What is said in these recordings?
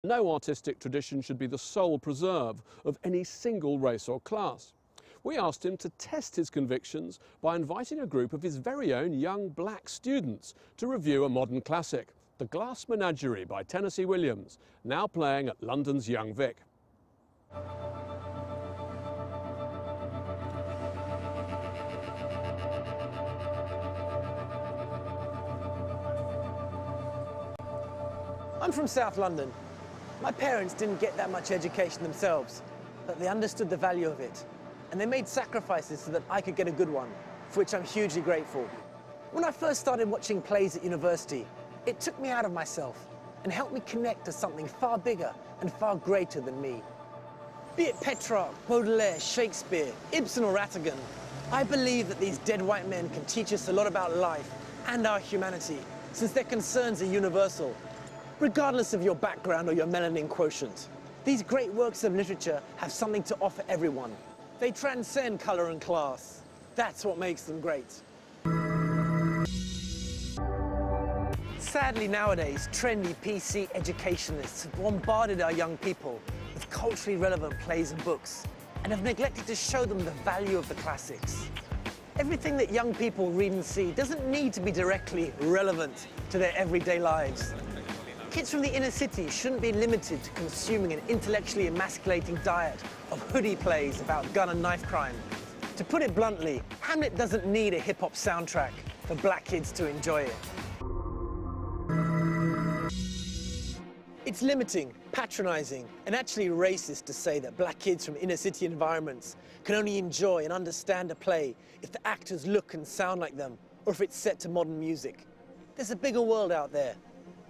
No artistic tradition should be the sole preserve of any single race or class. We asked him to test his convictions by inviting a group of his very own young black students to review a modern classic, The Glass Menagerie by Tennesse Williams, now playing at London's Young Vic. I'm from South London. My parents didn't get that much education themselves, but they understood the value of it. And they made sacrifices so that I could get a good one, for which I'm hugely grateful. When I first started watching plays at university, it took me out of myself and helped me connect to something far bigger and far greater than me. Be it Petrarch, Baudelaire, Shakespeare, Ibsen or Rattigan, I believe that these dead white men can teach us a lot about life and our humanity, since their concerns are universal. Regardless of your background or your melanin quotient, these great works of literature have something to offer everyone. They transcend colour and class. That's what makes them great. Sadly, nowadays, trendy PC educationalists have bombarded our young people with culturally relevant plays and books and have neglected to show them the value of the classics. Everything that young people read and see doesn't need to be directly relevant to their everyday lives. Kids from the inner city shouldn't be limited to consuming an intellectually emasculating diet of hoodie plays about gun and knife crime. To put it bluntly, Hamlet doesn't need a hip-hop soundtrack for black kids to enjoy it. It's limiting, patronizing, and actually racist to say that black kids from inner city environments can only enjoy and understand a play if the actors look and sound like them, or if it's set to modern music. There's a bigger world out there.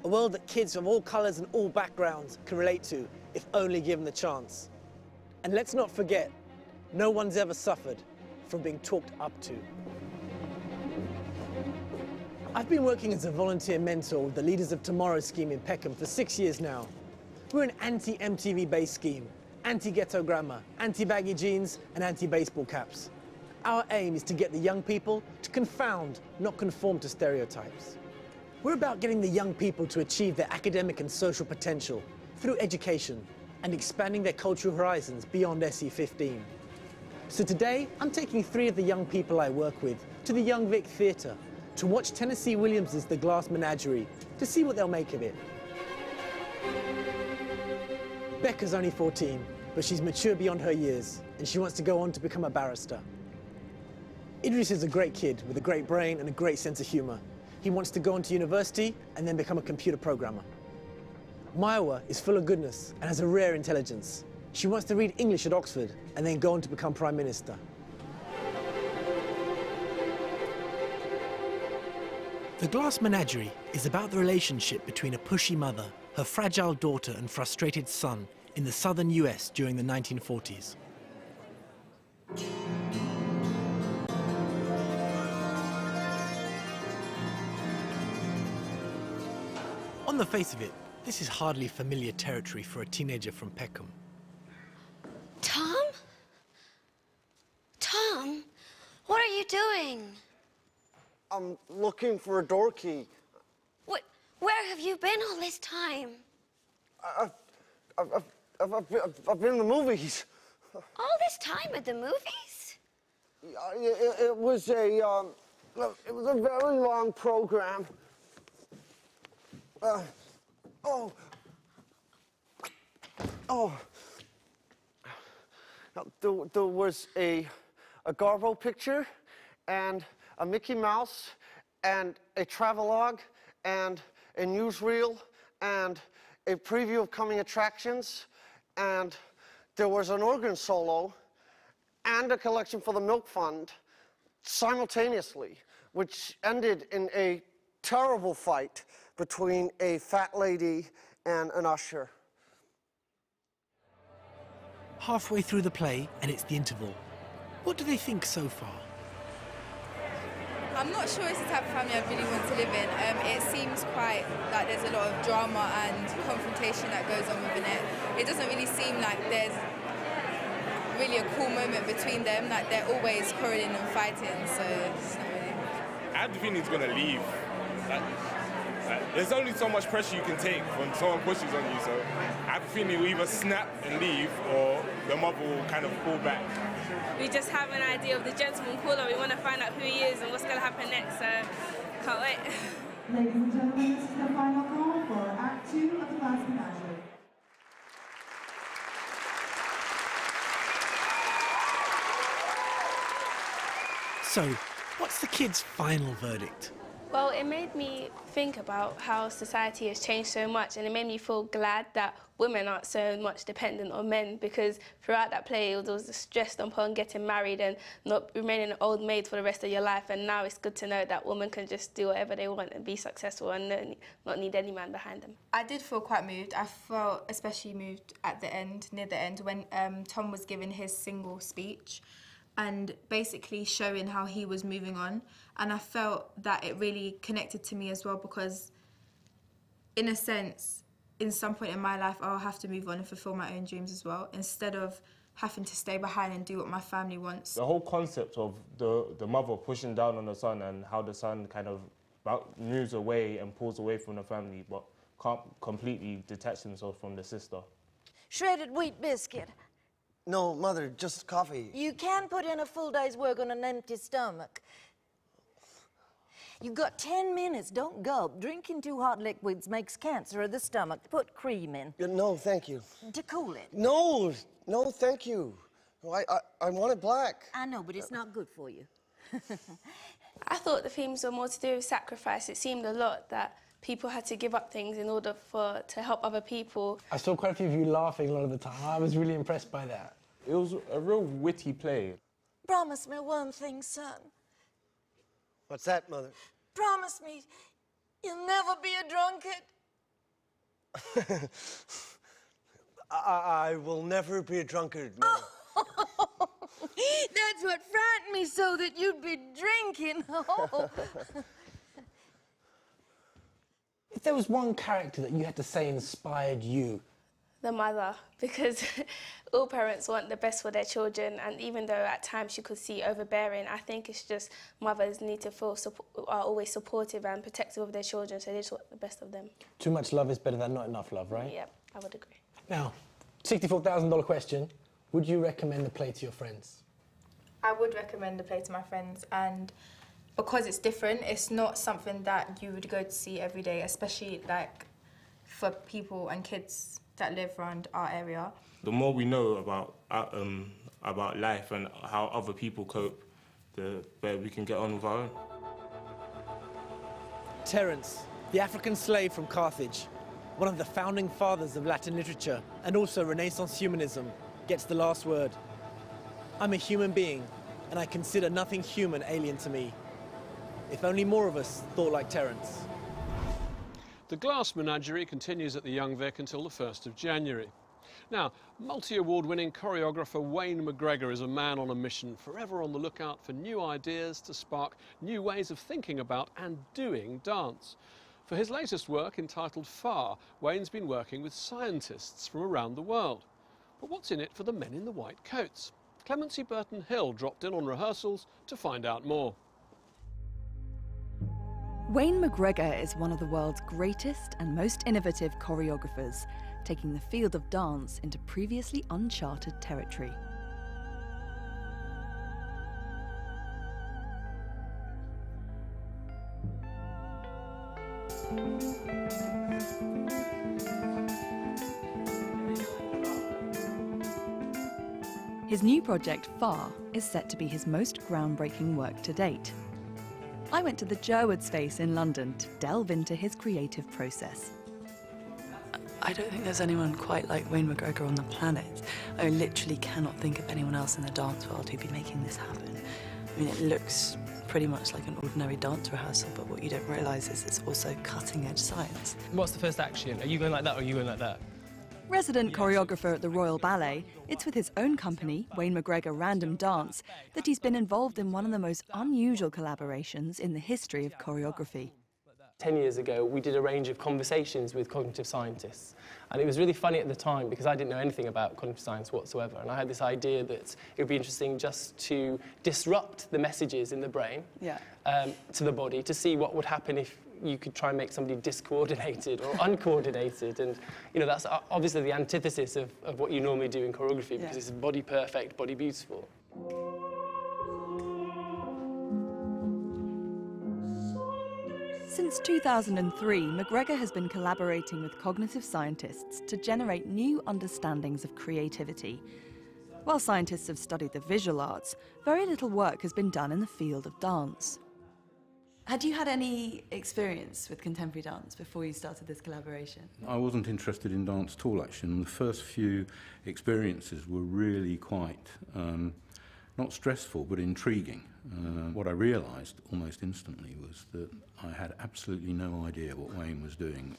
A world that kids of all colours and all backgrounds can relate to, if only given the chance. And let's not forget, no one's ever suffered from being talked up to. I've been working as a volunteer mentor with the Leaders of Tomorrow scheme in Peckham for 6 years now. We're an anti-MTV based scheme, anti-ghetto grammar, anti-baggy jeans and anti-baseball caps. Our aim is to get the young people to confound, not conform to stereotypes. We're about getting the young people to achieve their academic and social potential through education and expanding their cultural horizons beyond SE15. So today, I'm taking 3 of the young people I work with to the Young Vic Theatre to watch Tennesse Williams' The Glass Menagerie to see what they'll make of it. Becca's only 14, but she's mature beyond her years, and she wants to go on to become a barrister. Idris is a great kid with a great brain and a great sense of humour. He wants to go on to university and then become a computer programmer. Maiwa is full of goodness and has a rare intelligence. She wants to read English at Oxford and then go on to become Prime Minister. The Glass Menagerie is about the relationship between a pushy mother, her fragile daughter and frustrated son in the southern US during the 1940s. On the face of it, this is hardly familiar territory for a teenager from Peckham. Tom? Tom, what are you doing? I'm looking for a door key. Where have you been all this time? I've been in the movies. All this time at the movies? It was a very long program. There was a Garbo picture and a Mickey Mouse and a travelogue and a newsreel and a preview of coming attractions, and there was an organ solo and a collection for the Milk Fund simultaneously, which ended in a terrible fight between a fat lady and an usher. Halfway through the play, and it's the interval. What do they think so far? I'm not sure it's the type of family I really want to live in. It seems quite like there's a lot of drama and confrontation that goes on within it. It doesn't really seem like there's really a cool moment between them, like they're always quarreling and fighting, so it's not really. I think he's gonna leave. Like, there's only so much pressure you can take when someone pushes on you, so I have a feeling you either snap and leave or the mother will kind of pull back. We just have an idea of the gentleman caller. We want to find out who he is and what's going to happen next, so can't wait. Ladies and gentlemen, this is the final call for Act 2 of the Glass Menagerie. So, what's the kids' final verdict? Well, it made me think about how society has changed so much, and it made me feel glad that women aren't so much dependent on men, because throughout that play it was stressed upon getting married and not remaining an old maid for the rest of your life, and now it's good to know that women can just do whatever they want and be successful and not need any man behind them. I did feel quite moved. I felt especially moved at the end, near the end, when Tom was giving his single speech and basically showing how he was moving on. And I felt that it really connected to me as well, because in a sense, in some point in my life, I'll have to move on and fulfill my own dreams as well, instead of having to stay behind and do what my family wants. The whole concept of the mother pushing down on the son and how the son kind of moves away and pulls away from the family, but can't completely detach himself from the sister. Shredded wheat biscuit. No, Mother, just coffee. You can put in a full day's work on an empty stomach. You've got 10 minutes, don't gulp. Drinking too hot liquids makes cancer of the stomach. Put cream in. No, thank you. To cool it. No, thank you. I want it black. I know, but it's not good for you. I thought the themes were more to do with sacrifice. It seemed a lot that people had to give up things in order to help other people. I saw quite a few of you laughing a lot of the time. I was really impressed by that. It was a real witty play. Promise me one thing, son. What's that, Mother? Promise me you'll never be a drunkard. I will never be a drunkard, Mother. That's what frightened me, so that you'd be drinking. If there was one character that you had to say inspired you, The mother, because all parents want the best for their children, and even though at times you could see overbearing, I think it's just mothers need to feel are always supportive and protective of their children, so they just want the best of them. too much love is better than not enough love, right? Yeah, I would agree. Now, $64,000 question. Would you recommend the play to your friends? I would recommend the play to my friends, and because it's different, it's not something that you would go to see every day, especially like for people and kids that live around our area. The more we know about life and how other people cope, the better we can get on with our own. Terence, the African slave from Carthage, one of the founding fathers of Latin literature and also Renaissance humanism, gets the last word. I'm a human being, and I consider nothing human alien to me. If only more of us thought like Terence. The Glass Menagerie continues at the Young Vic until the 1st of January. Now, multi-award-winning choreographer Wayne McGregor is a man on a mission, forever on the lookout for new ideas to spark new ways of thinking about and doing dance. For his latest work, entitled Far, Wayne's been working with scientists from around the world. But what's in it for the men in the white coats? Clemency Burton-Hill dropped in on rehearsals to find out more. Wayne McGregor is one of the world's greatest and most innovative choreographers, taking the field of dance into previously uncharted territory. His new project, Far, is set to be his most groundbreaking work to date. I went to the Jerwood space in London to delve into his creative process. I don't think there's anyone quite like Wayne McGregor on the planet. I literally cannot think of anyone else in the dance world who'd be making this happen. I mean, it looks pretty much like an ordinary dance rehearsal, but what you don't realise is it's also cutting-edge science. What's the first action? Are you going like that or are you going like that? Resident choreographer at the Royal Ballet, it's with his own company, Wayne McGregor Random Dance, that he's been involved in one of the most unusual collaborations in the history of choreography. 10 years ago, we did a range of conversations with cognitive scientists. And it was really funny at the time because I didn't know anything about cognitive science whatsoever. And I had this idea that it would be interesting just to disrupt the messages in the brain to the body to see what would happen if you could try and make somebody discoordinated or uncoordinated, and you know, that's obviously the antithesis of what you normally do in choreography, because it's body perfect, body beautiful. Since 2003, McGregor has been collaborating with cognitive scientists to generate new understandings of creativity. While scientists have studied the visual arts, very little work has been done in the field of dance. Had you had any experience with contemporary dance before you started this collaboration? I wasn't interested in dance at all, actually, and the first few experiences were really quite, not stressful, but intriguing. What I realised almost instantly was that I had absolutely no idea what Wayne was doing.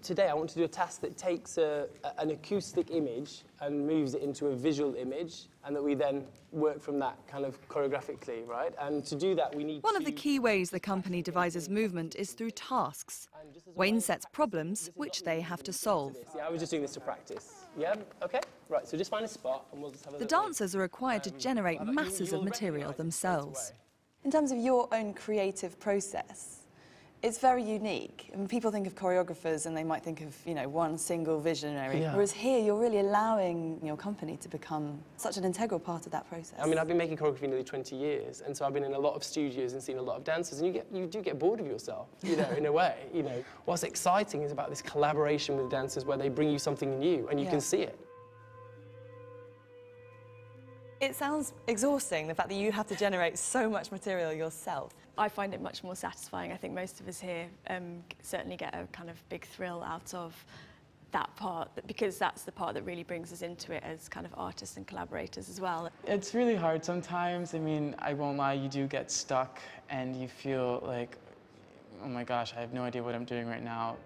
Today I want to do a task that takes an acoustic image and moves it into a visual image, and that we then work from that kind of choreographically, right? And to do that we need One of the key ways the company devises movement is through tasks. Wayne sets problems which they have to solve. Yeah, I was just doing this to practice. Yeah, okay, right, so just find a spot and we'll just have a The dancers are required to generate masses of material themselves. In terms of your own creative process, it's very unique. I mean, people think of choreographers and they might think of, you know, one single visionary, whereas here you're really allowing your company to become such an integral part of that process. I mean, I've been making choreography nearly 20 years, and so I've been in a lot of studios and seen a lot of dancers, and you do get bored of yourself, you know, in a way. You know, what's exciting is about this collaboration with dancers where they bring you something new and you can see it. It sounds exhausting, the fact that you have to generate so much material yourself. I find it much more satisfying. I think most of us here certainly get a kind of big thrill out of that part, because that's the part that really brings us into it as kind of artists and collaborators as well. It's really hard sometimes. I mean, I won't lie, you do get stuck and you feel like, oh my gosh, I have no idea what I'm doing right now.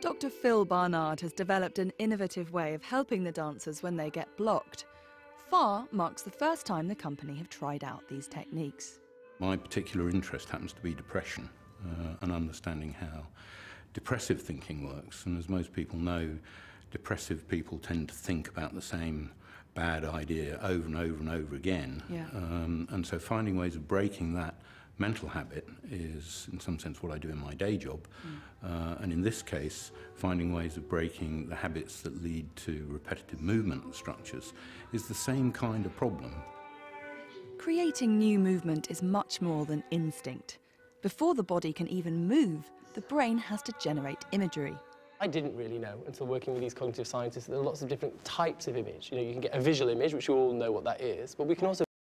Dr. Phil Barnard has developed an innovative way of helping the dancers when they get blocked. FAR marks the first time the company have tried out these techniques. My particular interest happens to be depression and understanding how depressive thinking works. And as most people know, depressive people tend to think about the same bad idea over and over and over again. And so finding ways of breaking that mental habit is, in some sense, what I do in my day job. And in this case, finding ways of breaking the habits that lead to repetitive movement structures is the same kind of problem. Creating new movement is much more than instinct. Before the body can even move, the brain has to generate imagery. I didn't really know until working with these cognitive scientists that there are lots of different types of image. You know, you can get a visual image, which you all know what that is, but we can also